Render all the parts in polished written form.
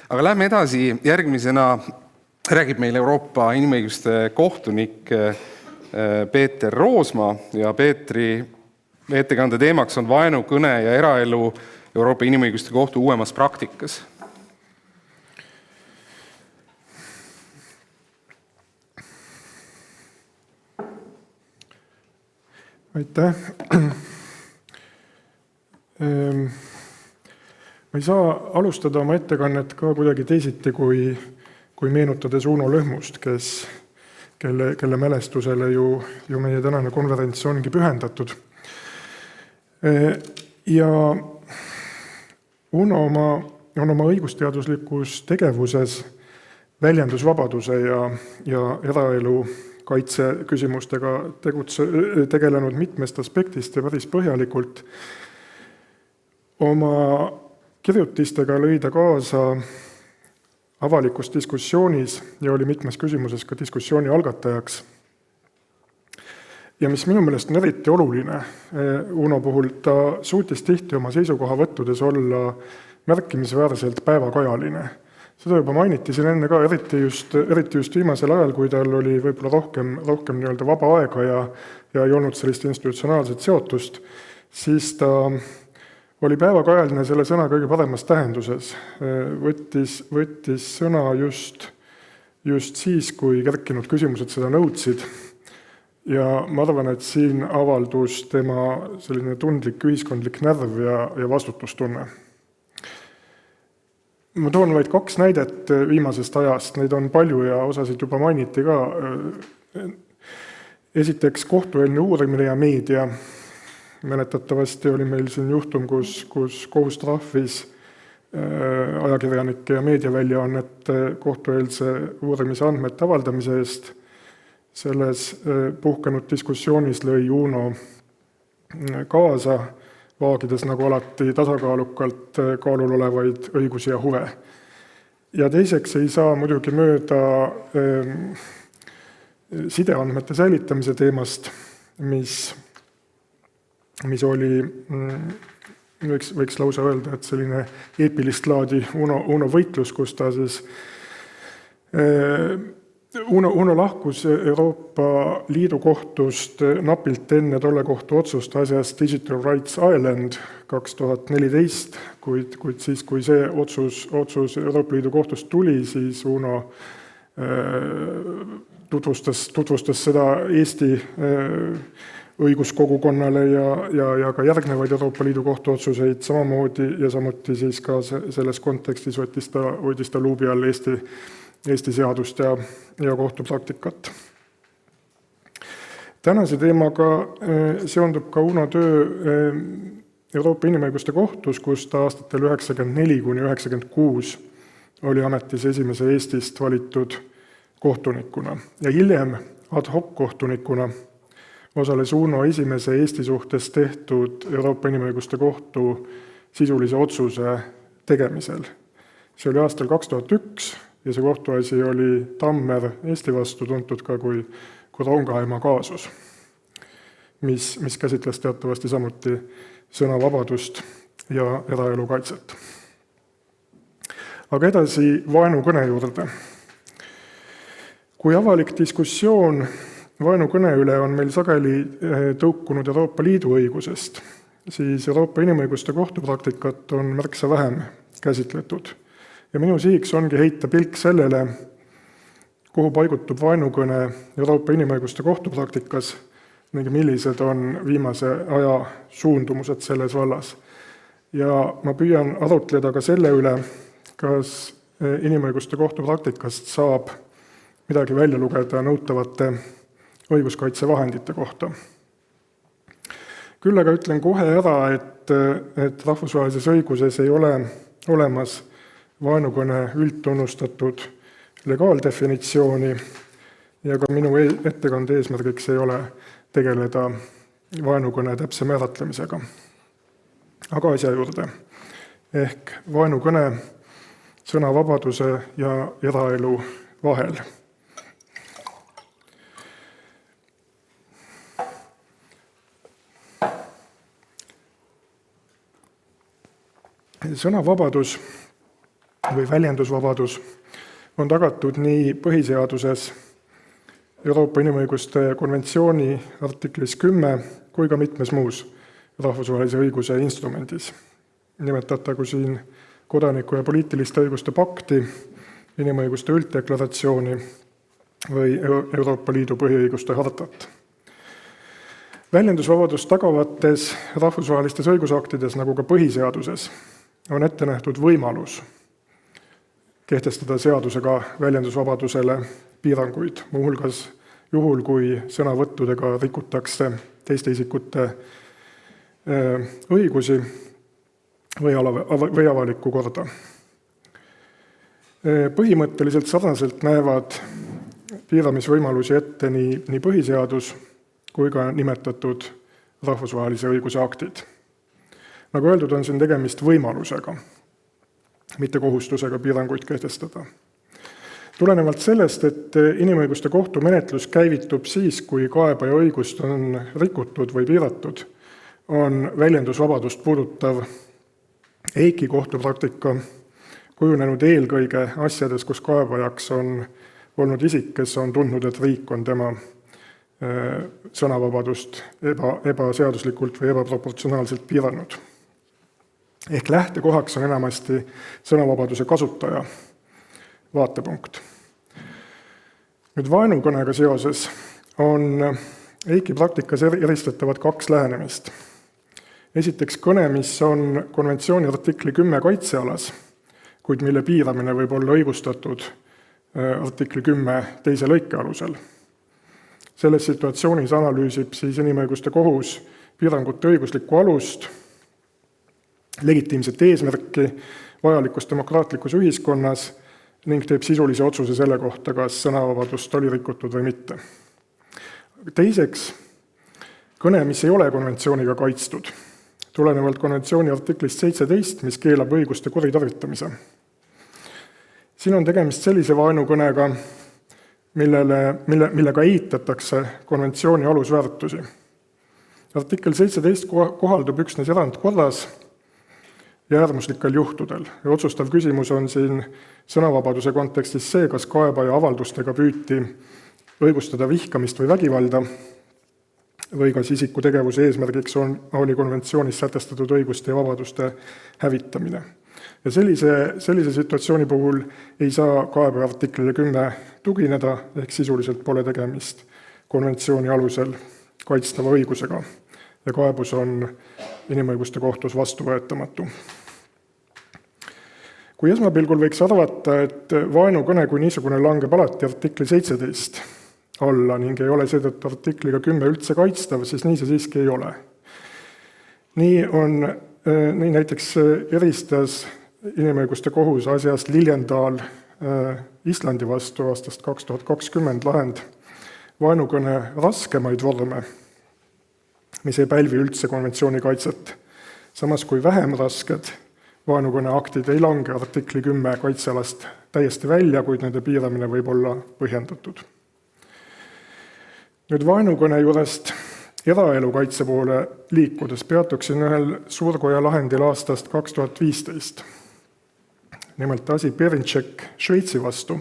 Aga lähme edasi, järgmisena räägib meil Euroopa inimõiguste kohtunik Peeter Roosma ja Peetri ettekande teemaks on vaenukõne ja eraelu Euroopa Inimõiguste Kohtu uuemas praktikas. Aitäh. Ma ei saa alustada oma ettekannet ka kuidagi teisiti, kui meenutades Uno Lõhmust, kelle mälestusele ju meie tänane konverents ongi pühendatud. Ja Uno on oma õigusteaduslikus tegevuses väljendusvabaduse ja eraelu kaitse küsimustega tegelenud mitmest aspektist ja päris põhjalikult. Oma kirjutistega lõi ta kaasa avalikus diskussioonis ja oli mitmes küsimuses ka diskussiooni algatajaks. Ja mis minu meelest on eriti oluline Uno puhul, ta suutis tihti oma seisukohavõttudes olla märkimisväärselt päevakajaline. Seda juba mainiti siin enne ka, eriti just viimasel ajal, kui tal oli võib-olla rohkem nii-öelda vaba aega ja ei olnud sellist institutsionaalset seotust, siis ta oli päevakajaline selle sõna kõige paremas tähenduses. Võttis sõna just siis, kui kerkinud küsimused seda nõudsid. Ja ma arvan, et siin avaldus tema selline tundlik ühiskondlik närv ja vastutustunne. Ma toon vaid 2 näidet viimasest ajast, neid on palju ja osasid juba mainiti ka. Esiteks kohtueelne uurimine ja meedia. Mäletatavasti oli meil siin juhtum, kus kohus trahvis ajakirjanike ja meediaväljaannete kohtueelse uurimise andmete avaldamise eest. Selles puhkenud diskussioonis lõi Uno kaasa, vaagides nagu alati tasakaalukalt kaalul olevaid õigusi ja huve. Ja teiseks ei saa muidugi mööda sideandmete säilitamise teemast, mis oli, võiks lausa öelda, et selline eepilist laadi Uno võitlus, kus ta siis Uno lahkus Euroopa Liidu kohtust napilt enne tolle kohtu otsust asjas Digital Rights Ireland 2014, kuid siis, kui see otsus Euroopa Liidu kohtust tuli, siis Uno tutvustas seda Eesti õiguskogukonnale ja ka järgnevaid Euroopa Liidu kohtuotsuseid samamoodi ja samuti siis ka selles kontekstis võttis ta luubi all Eesti seadust ja kohtupraktikat. Tänase teemaga seondub ka Uno töö Euroopa Inimõiguste Kohtus, kus ta aastatel 1994–1996 oli ametis esimese Eestist valitud kohtunikuna. Ja hiljem ad hoc kohtunikuna osales Uno esimese Eesti suhtes tehtud Euroopa Inimõiguste Kohtu sisulise otsuse tegemisel. See oli aastal 2001 ja see kohtuasi oli Tammer Eesti vastu tuntud ka kui Rongaema kaasus, mis käsitles teatavasti samuti sõnavabadust ja eraelu kaitset. Aga edasi vaenukõne juurde. Kui avalik diskussioon vaenukõne üle on meil sageli tõukunud Euroopa Liidu õigusest, siis Euroopa Inimõiguste kohtupraktikat on märksa vähem käsitletud. Ja minu sihiks ongi heita pilk sellele, kuhu paigutub vaenukõne Euroopa Inimõiguste kohtupraktikas ning millised on viimase aja suundumused selles vallas. Ja ma püüan arutleda ka selle üle, kas inimõiguste kohtupraktikast saab midagi välja lugeda nõutavate õiguskaitsevahendite kohta. Küll aga ütlen kohe ära, et rahvusvahelises õiguses ei ole olemas vaenukõne üldtunnustatud legaaldefinitsiooni ja ka minu ettekande eesmärgiks ei ole tegeleda vaenukõne täpse määratlemisega. Aga asja juurde, ehk vaenukõne sõnavabaduse ja eraelu vahel. Sõnavabadus või väljendusvabadus on tagatud nii põhiseaduses, Euroopa Inimõiguste konventsiooni artiklis 10 kui ka mitmes muus rahvusvahelise õiguse instrumendis. Nimetatagu siin kodaniku- ja poliitiliste õiguste pakti, inimõiguste ülddeklaratsiooni või Euroopa Liidu põhiõiguste hartat. Väljendusvabadust tagavates rahvusvahelistes õigusaktides, nagu ka põhiseaduses, on ette nähtud võimalus kehtestada seadusega väljendusvabadusele piiranguid, muuhulgas juhul, kui sõnavõttudega rikutakse teiste isikute õigusi või avalikku korda. Põhimõtteliselt sarnaselt näevad piiramisvõimalusi ette nii põhiseadus kui ka nimetatud rahvusvahelise õiguse aktid. Nagu öeldud, on siin tegemist võimalusega, mitte kohustusega piiranguid kehtestada. Tulenevalt sellest, et inimõiguste kohtu menetlus käivitub siis, kui kaebaja õigust on rikutud või piiratud, on väljendusvabadust puudutav EIKi kohtupraktika kujunenud eelkõige asjades, kus kaebajaks on olnud isik, kes on tundnud, et riik on tema sõnavabadust ebaseaduslikult või ebaproportsionaalselt piiranud. Ehk lähtekohaks on enamasti sõnavabaduse kasutaja vaatepunkt. Nüüd vaenukõnega seoses on EIKi praktikas eristatavad 2 lähenemist. Esiteks kõne, mis on konventsiooni artikli 10 kaitsealas, kuid mille piiramine võib olla õigustatud artikli 10 teise lõike alusel. Selles situatsioonis analüüsib siis inimõiguste kohus piirangute õiguslikku alust, legitiimset eesmärki vajalikus demokraatlikus ühiskonnas ning teeb sisulise otsuse selle kohta, kas sõnavabadust oli rikutud või mitte. Teiseks, kõne, mis ei ole konventsiooniga kaitstud, tulenevalt konventsiooni artiklist 17, mis keelab õiguste kuritarvitamise. Siin on tegemist sellise vaenukõnega, millega eitatakse konventsiooni alusväärtusi. Artikkel 17 kohaldub üksnes erandkorras ja äärmuslikel juhtudel. Ja otsustav küsimus on siin sõnavabaduse kontekstis see, kas kaebaja avaldustega püüti õigustada vihkamist või vägivalda või kas isiku tegevuse eesmärgiks oli konventsioonis sätestatud õiguste ja vabaduste hävitamine. Ja sellise situatsiooni puhul ei saa kaebaja artiklile 10 tugineda, ehk sisuliselt pole tegemist konventsiooni alusel kaitstava õigusega ja kaebus on inimõiguste kohtus vastuvõetamatu. Kui esmapilgul võiks arvata, et vaenukõne kui niisugune langeb alati artikli 17 alla ning ei ole seetõttu artikliga 10 üldse kaitstav, siis nii see siiski ei ole. Nii näiteks eristas inimõiguste kohus asjast Liljendahl Islandi vastu aastast 2020 lahend vaenukõne raskemaid vorme, mis ei pälvi üldse konventsiooni kaitset, samas kui vähem rasked vaenukõne aktid ei lange artikli 10 kaitsealast täiesti välja, kuid nende piiramine võib olla põhjendatud. Nüüd vaenukõne juurest eraelu kaitse poole liikudes peatuksin ühel suurkoja lahendil aastast 2015. Nimelt asi Perinček Šveitsi vastu,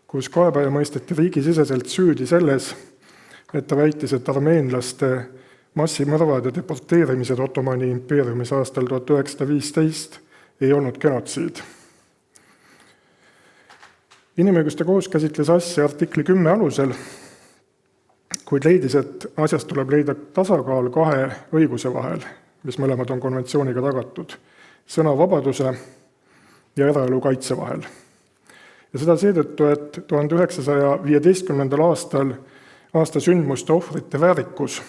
kus kaebaja mõisteti riigisiseselt süüdi selles, et ta väitis, et armeenlaste massimõrvad ja deporteerimised Ottomani impeeriumis aastal 1915 ei olnud genotsiid. Inimõiguste kohus käsitles asja artikli 10 alusel, kuid leidis, et asjast tuleb leida tasakaal 2 õiguse vahel, mis mõlemad on konventsiooniga tagatud, sõnavabaduse ja eraelu kaitse vahel. Ja seda seetõttu, et 1915. aasta sündmuste ohvrite väärikus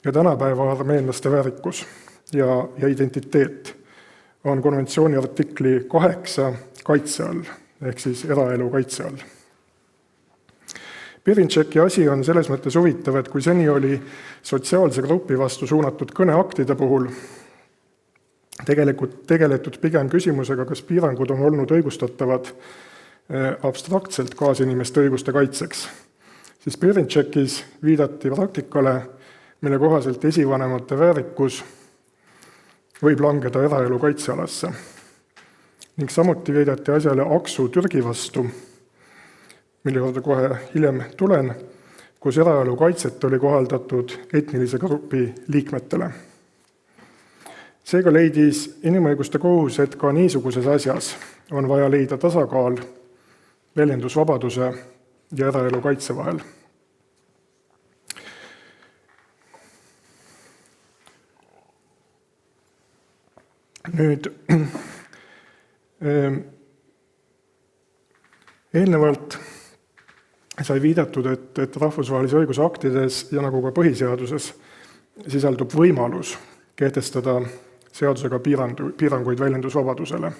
ja tänapäeva armeenlaste väärikus ja identiteet on konventsiooni artikli 8 kaitse all, ehk siis eraelu kaitse all. Perinčeki asi on selles mõttes huvitav, et kui seni oli sotsiaalse grupi vastu suunatud kõneaktide puhul tegeletud pigem küsimusega, kas piirangud on olnud õigustatavad abstraktselt kaasinimeste õiguste kaitseks, siis Perinčekis viidati praktikale, mille kohaselt esivanemate väärikus võib langeda eraelu kaitsealasse. ning samuti veidati asjale aksu Türgi vastu, mille juurde kohe hiljem tulen, kus eraelu kaitset oli kohaldatud etnilise grupi liikmetele. Seega leidis inimõiguste kohus, et ka niisuguses asjas on vaja leida tasakaal väljendusvabaduse ja eraelu kaitse vahel. Nüüd, eelnevalt sai viidatud, et rahvusvahelise õiguse aktides ja nagu ka põhiseaduses sisaldub võimalus kehtestada seadusega piiranguid väljendusvabadusele.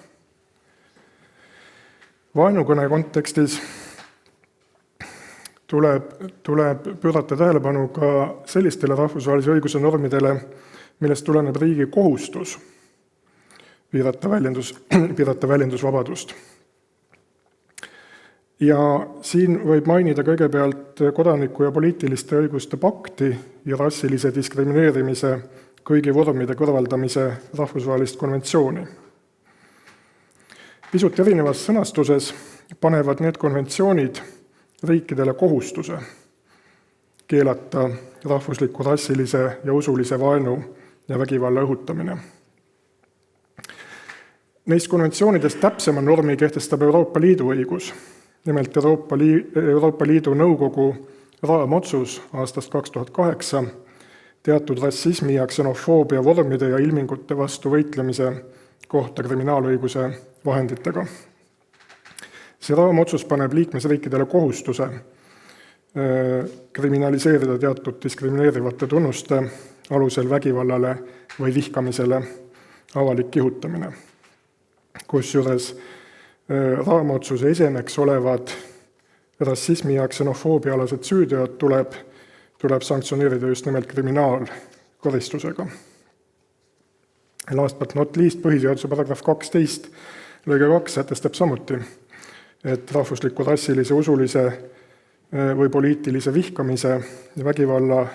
Vaenukõne kontekstis tuleb pöörata tähelepanu ka sellistele rahvusvahelise õiguse normidele, millest tuleneb riigi kohustus piirata väljendusvabadust. Ja siin võib mainida kõigepealt kodaniku- ja poliitiliste õiguste pakti ja rassilise diskrimineerimise kõigi vormide kõrvaldamise rahvusvahelist konventsiooni. Pisut erinevas sõnastuses panevad need konventsioonid riikidele kohustuse keelata rahvusliku, rassilise ja usulise vaenu ja vägivalla õhutamine. Neist konventsioonidest täpsema normi kehtestab Euroopa Liidu õigus, nimelt Euroopa Liidu Nõukogu raamotsus aastast 2008 teatud rassismi ja ksenofoobia vormide ja ilmingute vastu võitlemise kohta kriminaalõiguse vahenditega. See raamotsus paneb liikmesriikidele kohustuse kriminaliseerida teatud diskrimineerivate tunnuste alusel vägivallale või vihkamisele avalik kihutamine, kusjuures raamotsuse esemeks olevad rassismi ja ksenofoobiaalased süüteod tuleb sanktsioneerida just nimelt kriminaalkaristusega. Last but not least, põhiseaduse paragrahv 12 lõige 2 sätestab samuti, et rahvusliku, rassilise, usulise või poliitilise vihkamise, vägivalla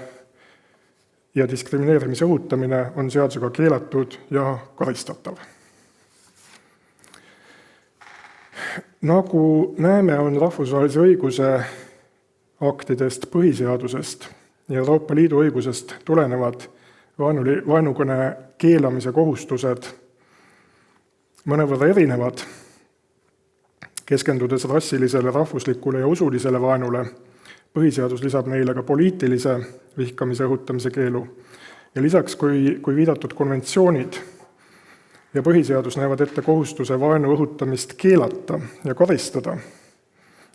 ja diskrimineerimise õhutamine on seadusega keelatud ja karistatav. Nagu näeme, on rahvusvahelise õiguse aktidest, põhiseadusest ja Euroopa Liidu õigusest tulenevad vaenukõne keelamise kohustused mõnevõrra erinevad, keskendudes rassilisele, rahvuslikule ja usulisele vaenule. Põhiseadus lisab neile ka poliitilise vihkamise õhutamise keelu ja lisaks, kui viidatud konventsioonid ja põhiseadus näevad ette kohustuse vaenu õhutamist keelata ja karistada,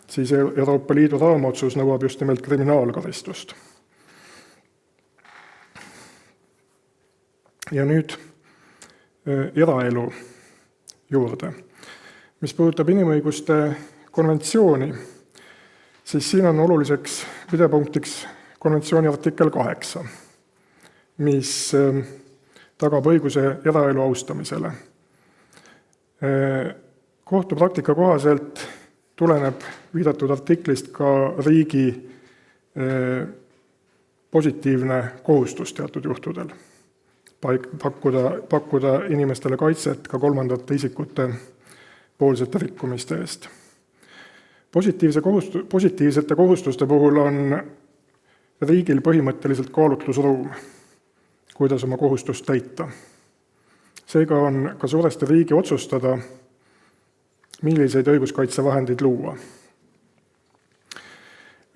siis Euroopa Liidu raamotsus nõuab just nimelt kriminaalkaristust. Ja nüüd eraelu juurde. Mis puudutab inimõiguste konventsiooni, siis siin on oluliseks pidepunktiks konventsiooni artikkel 8, mis tagab õiguse eraelu austamisele. Kohtupraktika kohaselt tuleneb viidatud artiklist ka riigi positiivne kohustus teatud juhtudel pakkuda inimestele kaitset ka kolmandate isikute poolsete rikkumiste eest. Positiivsete kohustuste puhul on riigil põhimõtteliselt kaalutlusruum, kuidas oma kohustust täita. Seega on ka suuresti riigi otsustada, milliseid õiguskaitsevahendeid luua.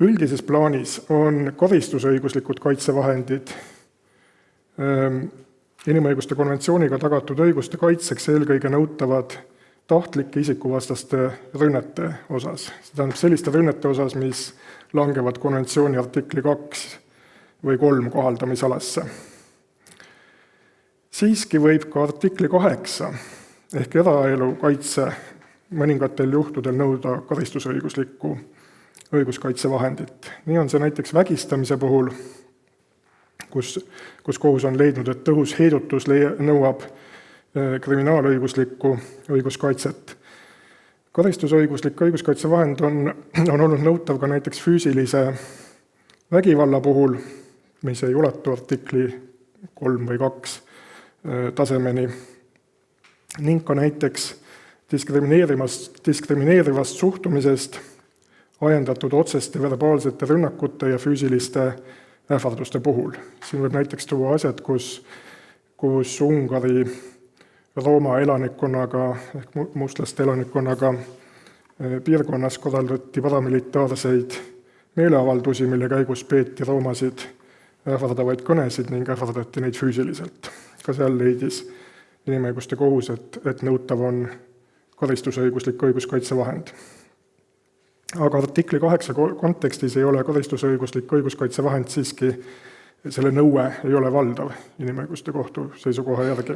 Üldises plaanis on karistusõiguslikud kaitsevahendid inimõiguste konventsiooniga tagatud õiguste kaitseks eelkõige nõutavad tahtlike isikuvastaste rünnete osas. See tähendab selliste rünnete osas, mis langevad konventsiooni artikli 2 või 3 kohaldamisalasse. Siiski võib ka artikli 8 ehk eraelu kaitse mõningatel juhtudel nõuda karistusõiguslikku õiguskaitsevahendit. Nii on see näiteks vägistamise puhul, kus kohus on leidnud, et tõhus heidutus nõuab kriminaalõiguslikku õiguskaitset. Karistusõiguslik õiguskaitsevahend on olnud nõutav ka näiteks füüsilise vägivalla puhul, mis ei ulatu artikli 3 või 2 tasemeni, ning ka näiteks diskrimineerivast suhtumisest ajendatud otseste verbaalsete rünnakute ja füüsiliste ähvarduste puhul. Siin võib näiteks tuua asjad, kus Ungari Rooma elanikkonnaga ehk mustlaste elanikkonnaga piirkonnas korraldati paramilitaarseid meeleavaldusi, mille käigus peeti roomasid ähvardavaid kõnesid ning ähvardati neid füüsiliselt. Ka seal leidis inimõiguste kohus, et nõutav on karistusõiguslik õiguskaitsevahend. Aga artikli 8 kontekstis ei ole karistusõiguslik õiguskaitsevahend siiski, selle nõue ei ole valdav inimõiguste kohtu seisukoha järgi.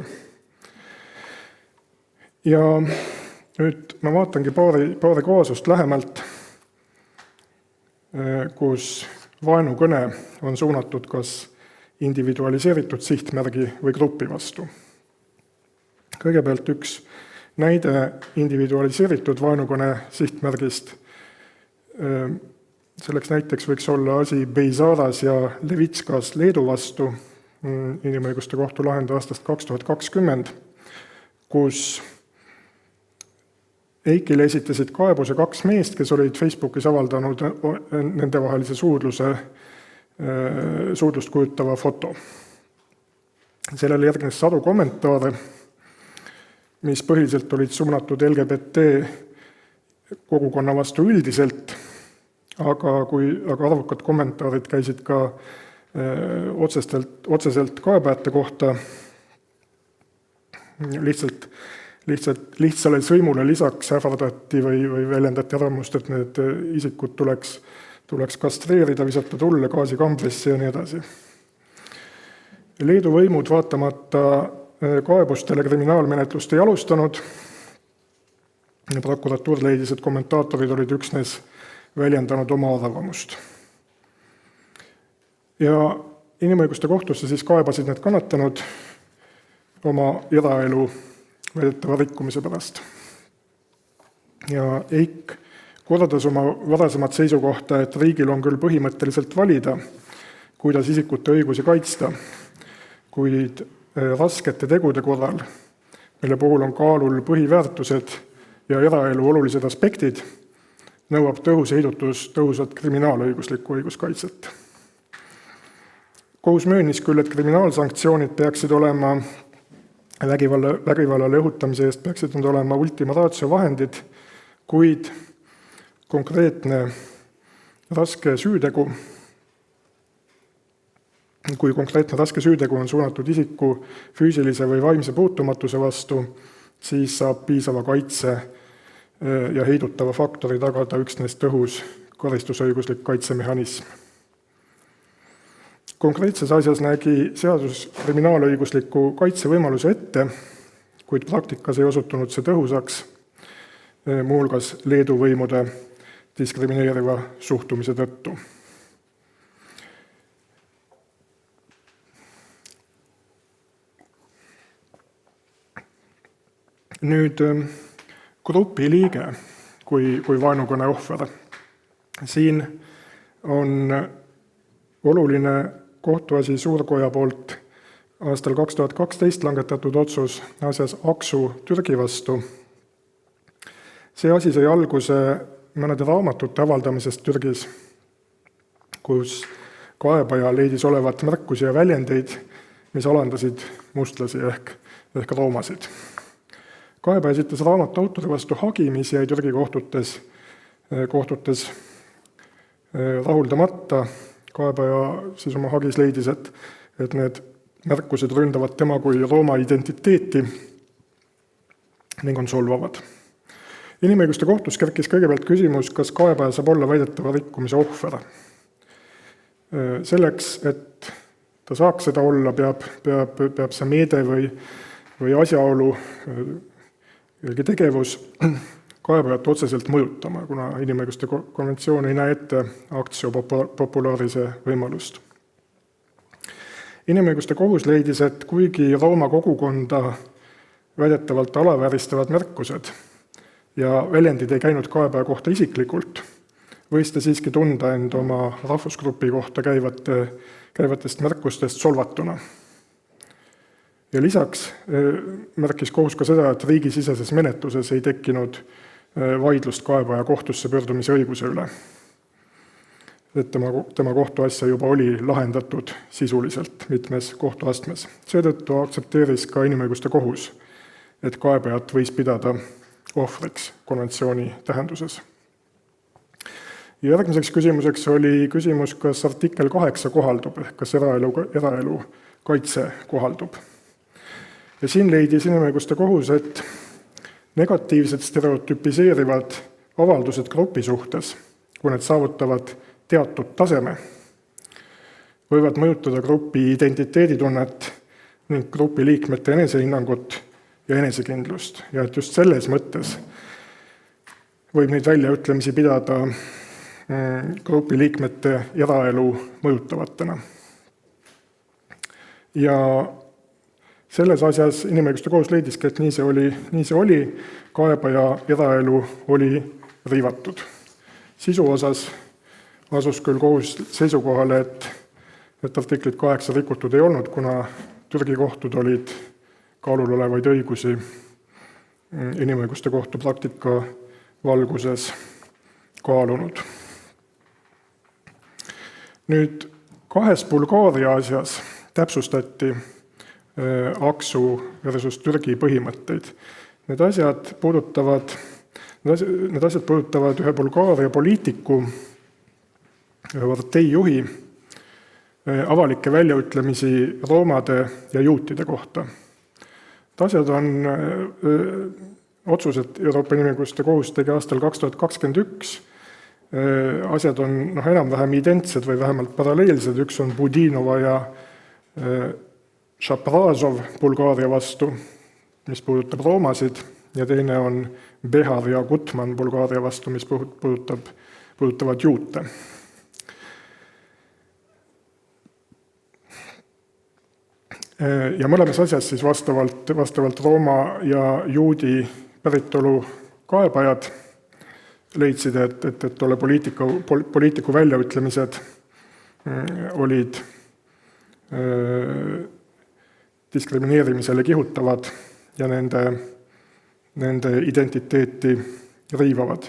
Ja nüüd ma vaatangi paari kaasust lähemalt, kus vaenukõne on suunatud kas individualiseeritud sihtmärgi või grupi vastu. Kõigepealt üks näide individualiseeritud vaenukõne sihtmärgist. Selleks näiteks võiks olla asi Beizaras ja Levitskas Leedu vastu, inimõiguste kohtu lahend aastast 2020, kus Eikile esitasid kaebuse 2 meest, kes olid Facebookis avaldanud nendevahelise suudlust kujutava foto. Sellele järgnes sadu kommentaare, mis põhiliselt olid suunatud LGBT kogukonna vastu üldiselt, aga arvukad kommentaarid käisid ka otseselt kaebajate kohta. Lihtsale sõimule lisaks ähvardati või väljendati arvamust, et need isikud tuleks kastreerida, visata tulle gaasikambrisse ja nii edasi. Leedu võimud vaatamata kaebustele kriminaalmenetlust ei alustanud. Prokuratuur leidis, et kommentaatorid olid üksnes väljendanud oma arvamust. Ja inimõiguste kohtusse siis kaebasid need kannatanud oma eraelu väidetava rikkumise pärast. Ja Eik kordas oma varasemat seisukohta, et riigil on küll põhimõtteliselt valida, kuidas isikute õigusi kaitsta, kuid raskete tegude korral, mille puhul on kaalul põhiväärtused ja eraelu olulised aspektid, nõuab tõhus heidutus tõhusat kriminaalõiguslikku õiguskaitset. Kohus möönis küll, et kriminaalsanktsioonid peaksid olema vägivallale õhutamise eest peaksid need olema ultima ratio vahendid, kuid konkreetne raske süütegu on suunatud isiku füüsilise või vaimse puutumatuse vastu, siis saab piisava kaitse ja heidutava faktori tagada üksnes tõhus karistusõiguslik kaitsemehhanism. Konkreetses asjas nägi seadus kriminaalõigusliku kaitsevõimaluse ette, kuid praktikas ei osutunud see tõhusaks, muuhulgas Leedu võimude diskrimineeriva suhtumise tõttu. Nüüd grupi liige kui vaenukõne ohver. Siin on oluline kohtuasi Suurkoja poolt aastal 2012 langetatud otsus asjas Aksu Türgi vastu. See asi sai alguse mõnede raamatute avaldamisest Türgis, kus kaebaja leidis olevat märkusi ja väljendeid, mis alandasid mustlasi ehk roomasid. Kaebaja esitas raamatu autori vastu hagi, mis jäi Türgi kohtutes rahuldamata. Kaebaja siis oma hagis leidis, et need märkused ründavad tema kui Rooma identiteeti ning on solvavad. Inimõiguste kohtus kerkis kõigepealt küsimus, kas kaebaja saab olla väidetava rikkumise ohver. Selleks, et ta saaks seda olla, peab see meede või asjaolu tegevus kaebajat otseselt mõjutama, kuna inimõiguste konventsioon ei näe ette actio popularise võimalust. Inimõiguste kohus leidis, et kuigi Rooma kogukonda väidetavalt alavääristavad märkused ja väljendid ei käinud kaebaja kohta isiklikult, võis ta siiski tunda end oma rahvusgrupi kohta käivatest märkustest solvatuna. Ja lisaks märkis kohus ka seda, et riigisiseses menetluses ei tekkinud vaidlust kaebaja kohtusse pöördumise õiguse üle. Et tema kohtuasja juba oli lahendatud sisuliselt mitmes kohtuastmes. Seetõttu aktsepteeris ka inimõiguste kohus, et kaebajat võis pidada ohvriks konventsiooni tähenduses. Ja järgmiseks küsimuseks oli küsimus, kas artikkel 8 kohaldub, ehk kas eraelu kaitse kohaldub. Ja siin leidis inimõiguste kohus, et negatiivsed stereotüpiseerivad avaldused grupi suhtes, kui need saavutavad teatud taseme, võivad mõjutada grupi identiteeditunnet ning grupi liikmete enesehinnangut ja enesekindlust. Ja et just selles mõttes võib neid väljaütlemisi pidada grupi liikmete eraelu mõjutavatena. Ja selles asjas inimõiguste kohus leidiski, et nii see oli, kaebaja eraelu oli riivatud. Sisu osas asus küll kohus seisukohale, et artiklit 8 rikutud ei olnud, kuna Türgi kohtud olid kaalul olevaid õigusi inimõiguste kohtu praktika valguses kaalunud. Nüüd 2 Bulgaaria asjas täpsustati Aksu versus Türgi põhimõtteid. Need asjad puudutavad ühe Bulgaaria poliitiku, ühe parteijuhi avalikke väljaütlemisi roomade ja juutide kohta. Asjad on otsused Euroopa Inimõiguste kohus tegi aastal 2021. Asjad on enam-vähem identsed või vähemalt paralleelsed. Üks on Budinova ja Šaprazov Bulgaaria vastu, mis puudutab roomasid, ja teine on Behar ja Gutman Bulgaaria vastu, mis puudutavad juute. Ja mõlemas asjas siis vastavalt rooma ja juudi päritolu kaebajad leidsid, et tolle poliitiku väljaütlemised olid diskrimineerimisele kihutavad ja nende identiteeti riivavad.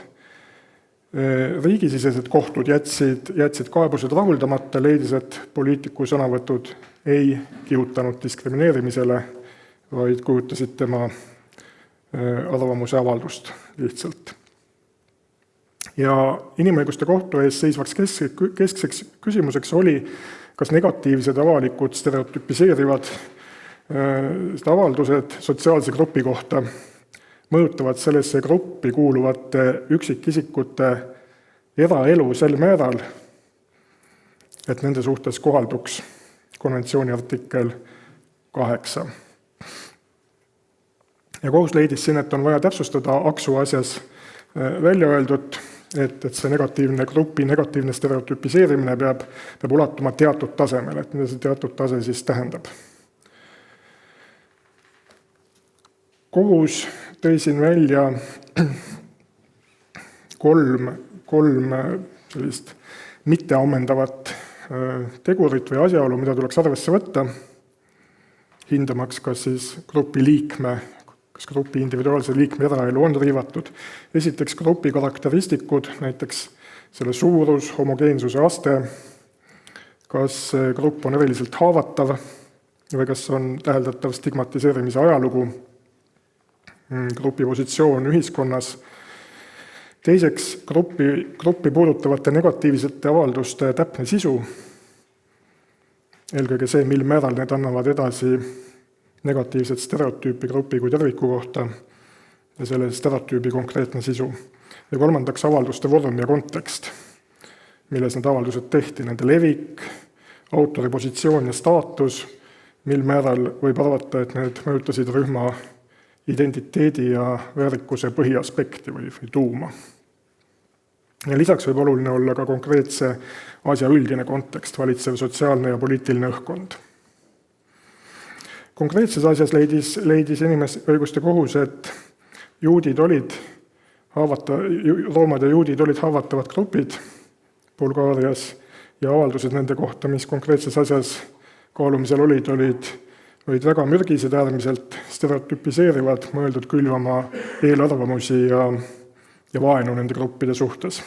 Riigisisesed kohtud jätsid kaebused rahuldamata, leidis, et poliitiku sõnavõtud ei kihutanud diskrimineerimisele, vaid kujutasid tema arvamuse avaldust lihtsalt. Ja inimõiguste kohtu ees seisvaks keskseks küsimuseks oli, kas negatiivsed avalikud stereotüpiseerivad avaldused sotsiaalse grupi kohta mõjutavad sellesse gruppi kuuluvate üksikisikute eraelu sel määral, et nende suhtes kohalduks konventsiooni artikkel 8. Ja kohus leidis siin, et on vaja täpsustada Aksu asjas välja öeldud, et see grupi negatiivne stereotüpiseerimine peab ulatuma teatud tasemel, et mida see teatud tase siis tähendab. Kohus tõi siin välja kolm sellist mitteammendavat tegurit või asjaolu, mida tuleks arvesse võtta, hindamaks, kas siis grupi individuaalse liikme eraelu on riivatud. Esiteks grupi karakteristikud, näiteks selle suurus, homogeensuse aste, kas grupp on eriliselt haavatav või kas on täheldatav stigmatiseerimise ajalugu, grupi positsioon ühiskonnas. Teiseks, gruppi puudutavate negatiivsete avalduste täpne sisu, eelkõige see, mil määral need annavad edasi negatiivset stereotüüpi grupi kui terviku kohta ja selle stereotüübi konkreetne sisu. Ja kolmandaks, avalduste vorm ja kontekst, milles need avaldused tehti, nende levik, autori positsioon ja staatus, mil määral võib arvata, et need mõjutasid rühma identiteedi ja väärikuse põhiaspekti või tuuma. Ja lisaks võib oluline olla ka konkreetse asja üldine kontekst, valitsev sotsiaalne ja poliitiline õhkkond. Konkreetses asjas leidis inimõiguste kohus, et roomad ja juudid olid haavatavad grupid Bulgaarias ja avaldused nende kohta, mis konkreetses asjas kaalumisel olid olid väga mürgised, äärmiselt stereotüpiseerivad, mõeldud külvama eelarvamusi ja vaenu nende gruppide suhtes.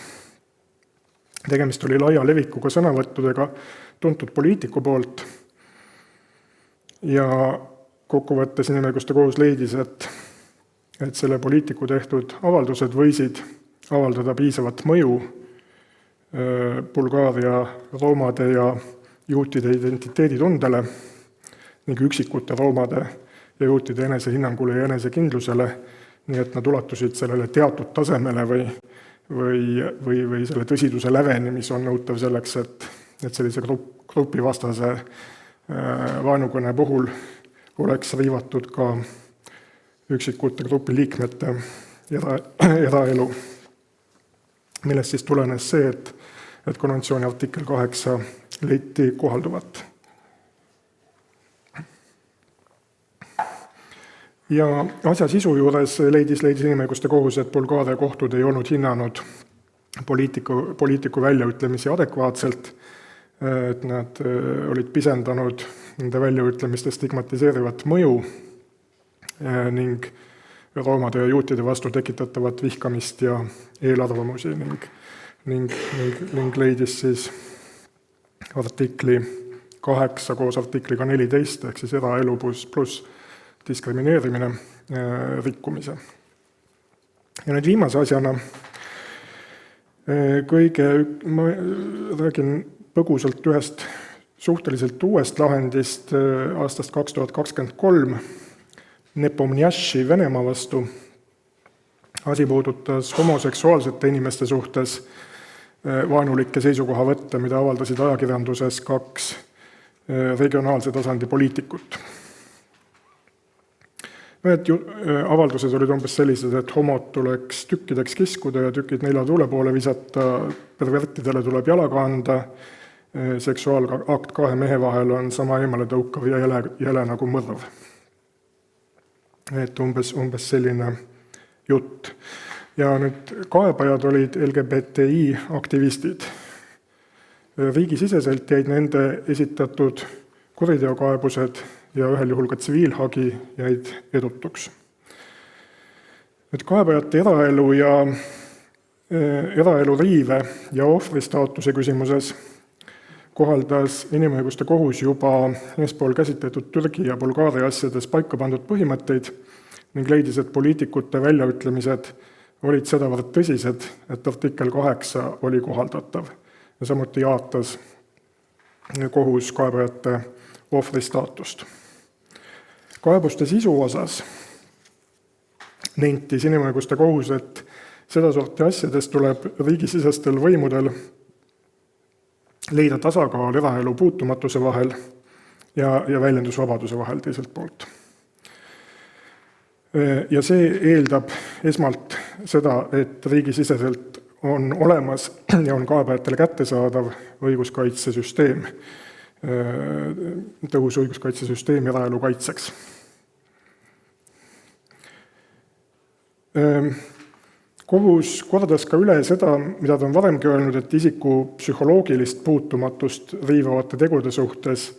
Tegemist oli laia levikuga sõnavõttudega tuntud poliitiku poolt ja kokkuvõttes Inimõiguste Kohus leidis, et selle poliitiku tehtud avaldused võisid avaldada piisavat mõju Bulgaaria roomade ja juutide identiteeditundele ning üksikute roomade ja juutide enesehinnangule ja enesekindlusele, nii et nad ulatusid sellele teatud tasemele või selle tõsiduse läveni, mis on nõutav selleks, et sellise grupivastase vaenukõne puhul oleks riivatud ka üksikute grupi liikmete eraelu, millest siis tulenes see, et konventsiooni artikkel 8 leiti kohalduvat. Ja asja sisu juures leidis Inimõiguste Kohus, et Bulgaaria kohtud ei olnud hinnanud poliitiku väljaütlemisi adekvaatselt, et nad olid pisendanud nende väljaütlemiste stigmatiseerivat mõju ning roomade ja juutide vastu tekitatavat vihkamist ja eelarvamusi ning leidis siis artikli 8 koos artikliga 14 ehk siis eraelu pluss diskrimineerimine rikkumise. Ja nüüd viimase asjana ma räägin põgusalt ühest suhteliselt uuest lahendist aastast 2023 Nepomniachtši Venemaa vastu. Asi puudutas homoseksuaalsete inimeste suhtes vaenulikke seisukohavõtte, mida avaldasid ajakirjanduses 2 regionaalse tasandi poliitikut. Need avaldused olid umbes sellised, et homod tuleks tükkideks kiskuda ja tükid 4 tuule poole visata, pervertidele tuleb jalaga anda, seksuaalakt 2 mehe vahel on sama eemale tõukav ja jäle nagu mõrv. Et umbes selline jutt. Ja nüüd kaebajad olid LGBTI aktivistid. Riigisiseselt jäid nende esitatud kuriteokaebused ja ühel juhul ka tsiviilhagi jäid edutuks. Nüüd kaebajate eraelu riive ja ohvristaatuse küsimuses kohaldas Inimõiguste Kohus juba eespool käsitletud Türgi ja Bulgaaria asjades paika pandud põhimõtteid ning leidis, et poliitikute väljaütlemised olid sedavõrd tõsised, et artikkel 8 oli kohaldatav ja samuti jaatas kohus kaebajate ohvristaatust. Kaebuste sisu osas nentis Inimõiguste Kohus, et sedasorti asjades tuleb riigisisestel võimudel leida tasakaal eraelu puutumatuse vahel ja väljendusvabaduse vahel teiselt poolt. Ja see eeldab esmalt seda, et riigisiseselt on olemas ja on kaebajatele kättesaadav õiguskaitsesüsteem, tõhus õiguskaitsesüsteem eraelu kaitseks. Kohus kordas ka üle seda, mida ta on varemgi öelnud, et isiku psühholoogilist puutumatust riivavate tegude suhtes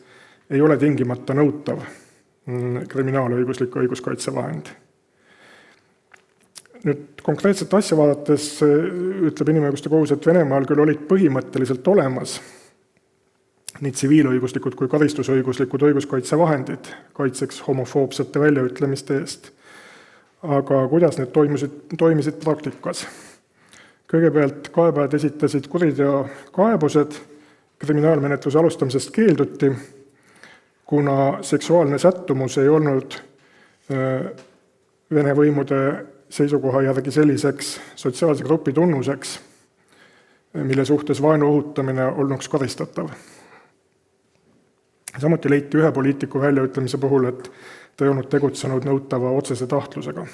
ei ole tingimata nõutav kriminaalõiguslik õiguskaitsevahend. Nüüd konkreetset asja vaadates ütleb Inimõiguste Kohus, et Venemaal küll olid põhimõtteliselt olemas nii tsiviilõiguslikud kui karistusõiguslikud õiguskaitsevahendid kaitseks homofoobsete väljaütlemiste eest. Aga kuidas need toimisid praktikas? Kõigepealt kaebajad esitasid kuriteokaebused, kriminaalmenetluse alustamisest keelduti, kuna seksuaalne sättumus ei olnud Vene võimude seisukoha järgi selliseks sotsiaalse grupi tunnuseks, mille suhtes vaenu õhutamine olnuks karistatav. Samuti leiti ühe poliitiku väljaütlemise puhul, et ta ei olnud tegutsenud nõutava otsese tahtlusega.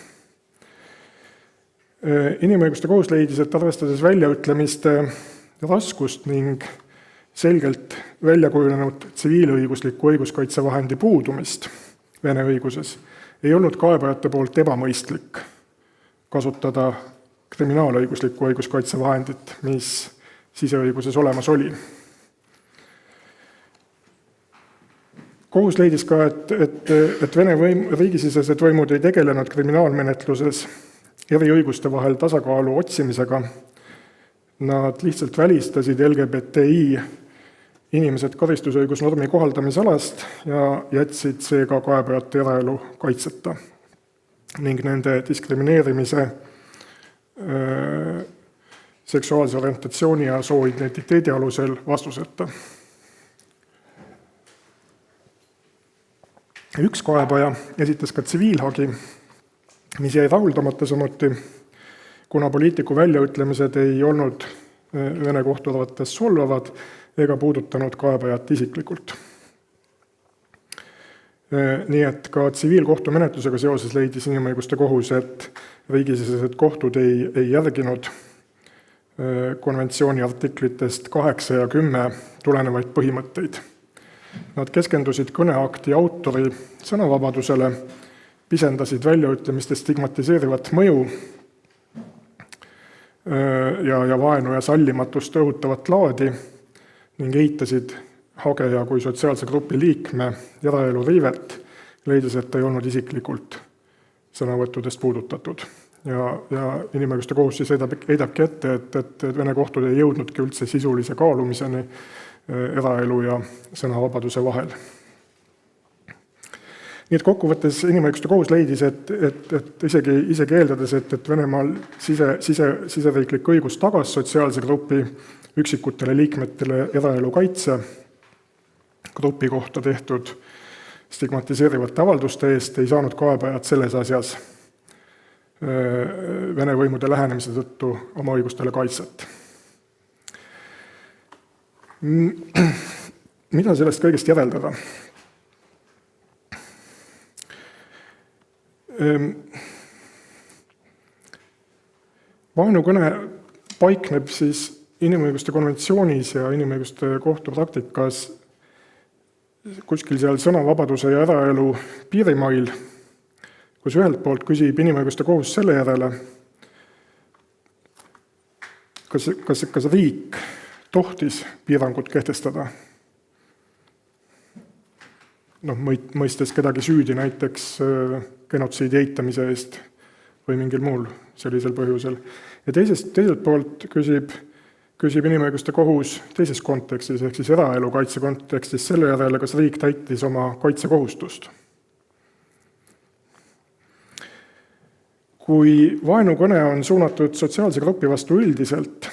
Inimõiguste Kohus leidis, et arvestades väljaütlemiste raskust ning selgelt väljakujunenud tsiviilõigusliku õiguskaitsevahendi puudumist Vene õiguses, ei olnud kaebajate poolt ebamõistlik kasutada kriminaalõiguslikku õiguskaitsevahendit, mis siseõiguses olemas oli. Kohus leidis ka, et Vene riigisisesed võimud ei tegelenud kriminaalmenetluses eriõiguste vahel tasakaalu otsimisega. Nad lihtsalt välistasid LGBTI inimesed karistusõigusnormi kohaldamisalast ja jätsid seega kaebajate eraelu kaitseta ning nende diskrimineerimise seksuaalse orientatsiooni ja sooidentiteedi alusel vastuseta. Üks kaebaja esitas ka tsiviilhagi, mis jäi rahuldamata samuti, kuna poliitiku väljaütlemised ei olnud Vene kohtu arvates solvavad ega puudutanud kaebajat isiklikult. Nii et ka tsiviilkohtumenetlusega seoses leidis inimõiguste kohus, et riigisisesed kohtud ei järginud konventsiooni artiklitest 8 ja 10 tulenevaid põhimõtteid. Nad keskendusid kõneakti autori sõnavabadusele, pisendasid väljaütlemiste stigmatiseerivat mõju ja vaenu ja sallimatust õhutavat laadi ning eitasid hageja kui sotsiaalse grupi liikme eraelu riivet, leides, et ta ei olnud isiklikult sõnavõttudest puudutatud. Ja inimõiguste kohus siis heidabki ette, et Vene kohtud ei jõudnudki üldse sisulise kaalumiseni eraelu ja sõnavabaduse vahel. Nii et kokkuvõttes inimõiguste kohus leidis, et isegi eeldades, et Venemaal siseriiklik õigus tagas sotsiaalse grupi üksikutele liikmetele eraelu kaitse grupi kohta tehtud stigmatiseerivate avalduste eest, ei saanud kaebajad selles asjas Vene võimude lähenemise tõttu oma õigustele kaitset. Mida sellest kõigest järeldada? Vaenukõne paikneb siis inimõiguste konventsioonis ja inimõiguste kohtupraktikas kuskil seal sõnavabaduse ja eraelu piirimail, kus ühelt poolt küsib inimõiguste kohus selle järele, kas riik tohtis piirangut kehtestada. Mõistes kedagi süüdi näiteks genotsiidi eitamise eest või mingil muul sellisel põhjusel. Ja teiselt poolt küsib inimõiguste kohus teises kontekstis, ehk siis eraelu kaitse kontekstis selle järele, kas riik täitis oma kaitsekohustust. Kui vaenukõne on suunatud sotsiaalse grupi vastu üldiselt,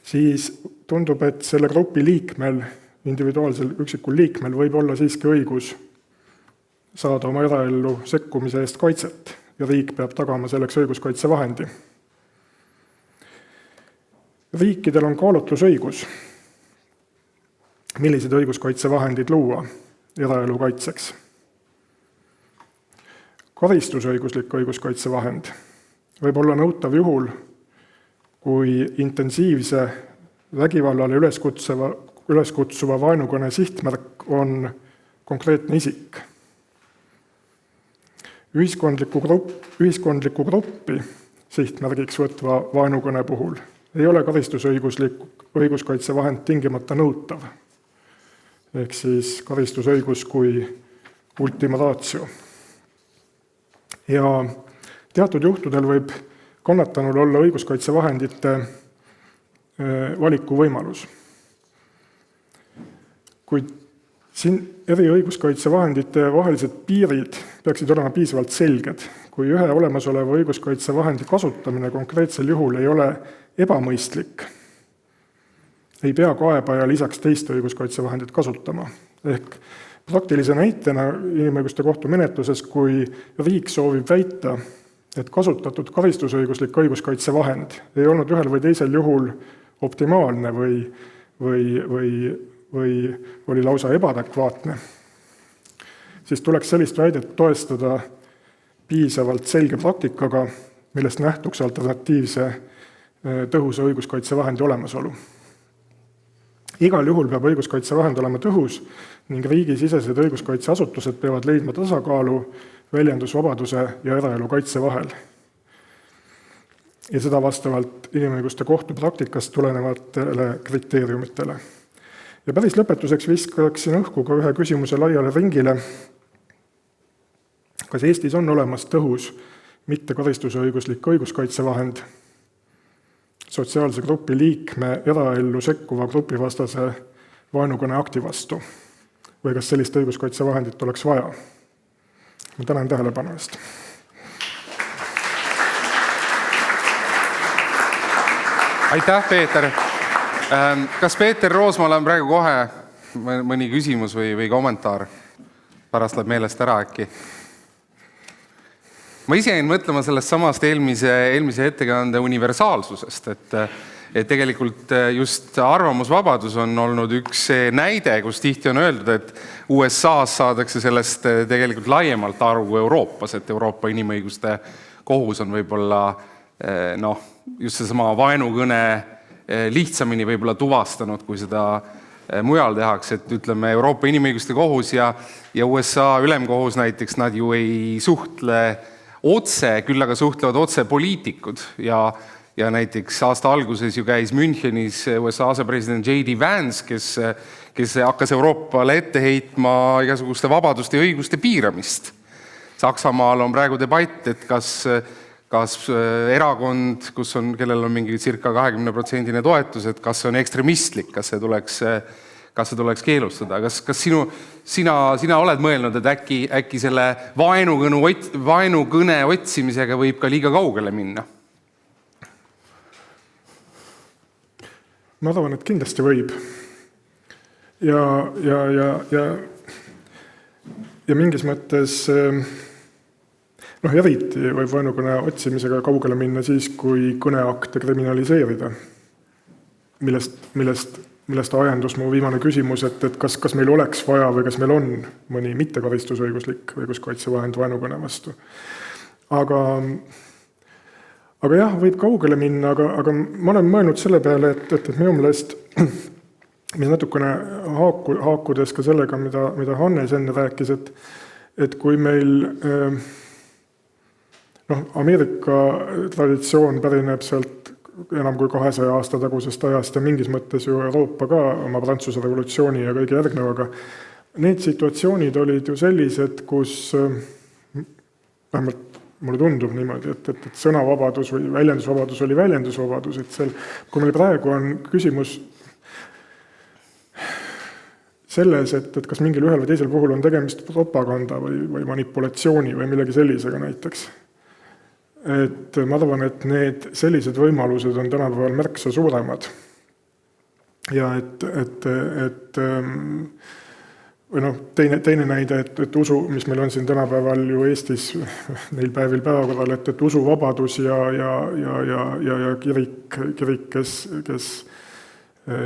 siis tundub, et selle grupi liikmel, individuaalsel üksikul liikmel võib olla siiski õigus saada oma eraellu sekkumise eest kaitset ja riik peab tagama selleks õiguskaitsevahendi. Riikidel on kaalutlusõigus, millised õiguskaitsevahendid luua eraelu kaitseks. Karistusõiguslik õiguskaitsevahend võib olla nõutav juhul, kui intensiivse vägivallale üleskutsuva vaenukõne sihtmärk on konkreetne isik. Ühiskondliku gruppi sihtmärgiks võtva vaenukõne puhul ei ole karistusõiguslik õiguskaitsevahend tingimata nõutav, ehk siis karistusõigus kui ultima ratio. Ja teatud juhtudel võib kannatanul olla õiguskaitsevahendite valikuvõimalus. Kuid siin eri õiguskaitsevahendite vahelised piirid peaksid olema piisavalt selged. Kui ühe olemasoleva õiguskaitsevahendi kasutamine konkreetsel juhul ei ole ebamõistlik, ei pea kaebaja lisaks teiste õiguskaitsevahendit kasutama. Ehk praktilise näitena inimõiguste kohtu menetluses, kui riik soovib väita, et kasutatud karistusõiguslik õiguskaitsevahend ei olnud ühel või teisel juhul optimaalne või oli lausa ebaadekvaatne, siis tuleks sellist väidet toestada piisavalt selge praktikaga, millest nähtuks alternatiivse tõhusa õiguskaitsevahendi olemasolu. Igal juhul peab õiguskaitsevahend olema tõhus ning riigisisesed õiguskaitseasutused peavad leidma tasakaalu väljendusvabaduse ja eraelu kaitse vahel. Ja seda vastavalt inimõiguste kohtu praktikast tulenevatele kriteeriumitele. Ja päris lõpetuseks viskaksin õhku ka ühe küsimuse laiale ringile. Kas Eestis on olemas tõhus mitte karistusõiguslik õiguskaitsevahend sotsiaalse grupi liikme eraellu sekkuva grupivastase vaenukõne akti vastu? Või kas sellist õiguskaitsevahendit oleks vaja? Ma tänan tähelepanu eest. Aitäh, Peeter! Kas Peeter Roosmaal on praegu kohe mõni küsimus või kommentaar? Pärast läheb meelest ära äkki. Ma ise jäin mõtlema sellest samast eelmise ettekande universaalsusest, et tegelikult just arvamusvabadus on olnud üks näide, kus tihti on öeldud, et USA-s saadakse sellest tegelikult laiemalt aru kui Euroopas, et Euroopa inimõiguste kohus on võib-olla just seesama vaenukõne lihtsamini võib-olla tuvastanud, kui seda mujal tehakse, et ütleme Euroopa inimõiguste kohus ja USA ülemkohus näiteks, nad ju ei suhtle otse, küll aga suhtlevad otse poliitikud ja näiteks aasta alguses ju käis Münchenis USA asepresident J.D. Vance, kes hakkas Euroopale ette heitma igasuguste vabaduste ja õiguste piiramist. Saksamaal on praegu debatt, et kas erakond, kellel on mingi circa 20% toetus, et kas see on ekstremistlik, kas see tuleks keelustada. Kas sina oled mõelnud, et äkki selle vaenukõne otsimisega võib ka liiga kaugele minna? Ma arvan, et kindlasti võib. Ja mingis mõttes eriti võib vaenukõne otsimisega kaugele minna siis, kui kõneakte kriminaliseerida. Millest ajendus mu viimane küsimus, et kas meil oleks vaja või kas meil on mõni mittekaristusõiguslik õiguskaitsevahend vaenukõne vastu. Aga jah, võib kaugele minna, aga ma olen mõelnud selle peale, et minu meelest, mis natukene haakudes ka sellega, mida Hannes enne rääkis, et kui meil Ameerika traditsioon pärineb sealt enam kui 200 aasta tagusest ajast ja mingis mõttes ju Euroopa ka oma Prantsuse revolutsiooni ja kõige järgnevaga. Need situatsioonid olid ju sellised, kus vähemalt mulle tundub niimoodi, et sõnavabadus või väljendusvabadus oli väljendusvabadus, et seal, kui meil praegu on küsimus selles, et kas mingil ühel või teisel puhul on tegemist propaganda või manipulatsiooni või millegi sellisega näiteks. Et ma arvan, et need sellised võimalused on tänapäeval märksa suuremad. Ja teine näide, et usu, mis meil on siin tänapäeval ju Eestis neil päevil päevakorral, et usuvabadus ja kirik,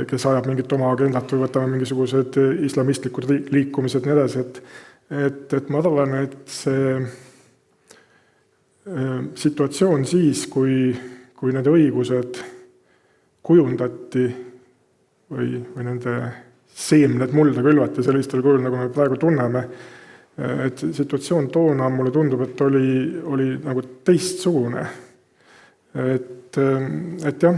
kes ajab mingit oma agendat või võtame mingisugused islamistlikud liikumised nii edasi, et ma arvan, et see situatsioon siis, kui need õigused kujundati või nende seemned mulda külvati sellistel kujul, nagu me praegu tunneme, et situatsioon toona mulle tundub, et oli nagu teistsugune. Et jah,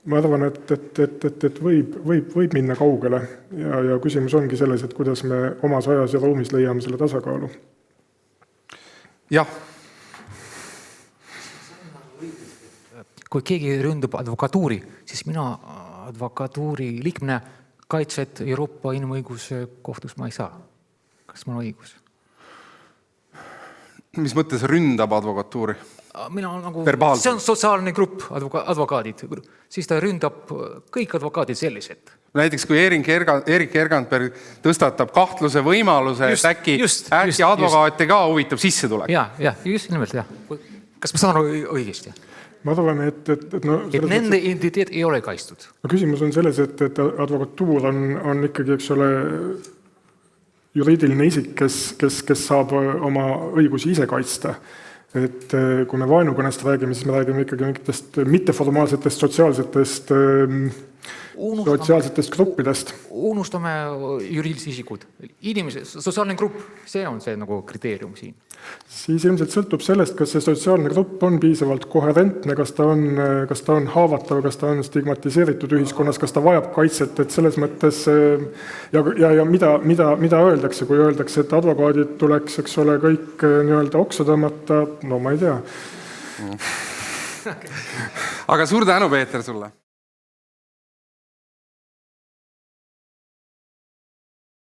ma arvan, et võib minna kaugele ja küsimus ongi selles, et kuidas me omas ajas ja ruumis leiame selle tasakaalu. Jah. Kui keegi ründab advokatuuri, siis mina advokatuuri liikmena kaitset Euroopa inimõiguse kohtus ma ei saa. Kas mul on õigus? Mis mõttes ründab advokatuuri? Mina see on sotsiaalne grupp, advokaadid. Siis ta ründab kõik advokaadid sellised. Näiteks kui Erik Ergantberg tõstatab kahtluse võimaluse, et äkki advokaate ka huvitab sissetulek. Jah, just nimelt, jah. Kas ma saan õigesti? Ma arvan, et nende identiteet ei ole kaitstud. Küsimus on selles, et advokatuur on ikkagi, eks ole, juriidiline isik, kes saab oma õigusi ise kaitsta. Et kui me vaenukõnest räägime, siis me räägime ikkagi mingitest mitteformaalsetest sotsiaalsetest sotsiaalsetest gruppidest. Unustame juriidilised isikud. Inimese, sotsiaalne grupp, see on see nagu kriteerium siin. Siis ilmselt sõltub sellest, kas see sotsiaalne grupp on piisavalt koherentne, kas ta on haavatav, kas ta on stigmatiseeritud ühiskonnas, kas ta vajab kaitset, et selles mõttes ja mida öeldakse, kui öeldakse, et advokaadid tuleks, eks ole, kõik nii-öelda oksa tõmmata, no ma ei tea. Aga suur tänu, Peeter, sulle!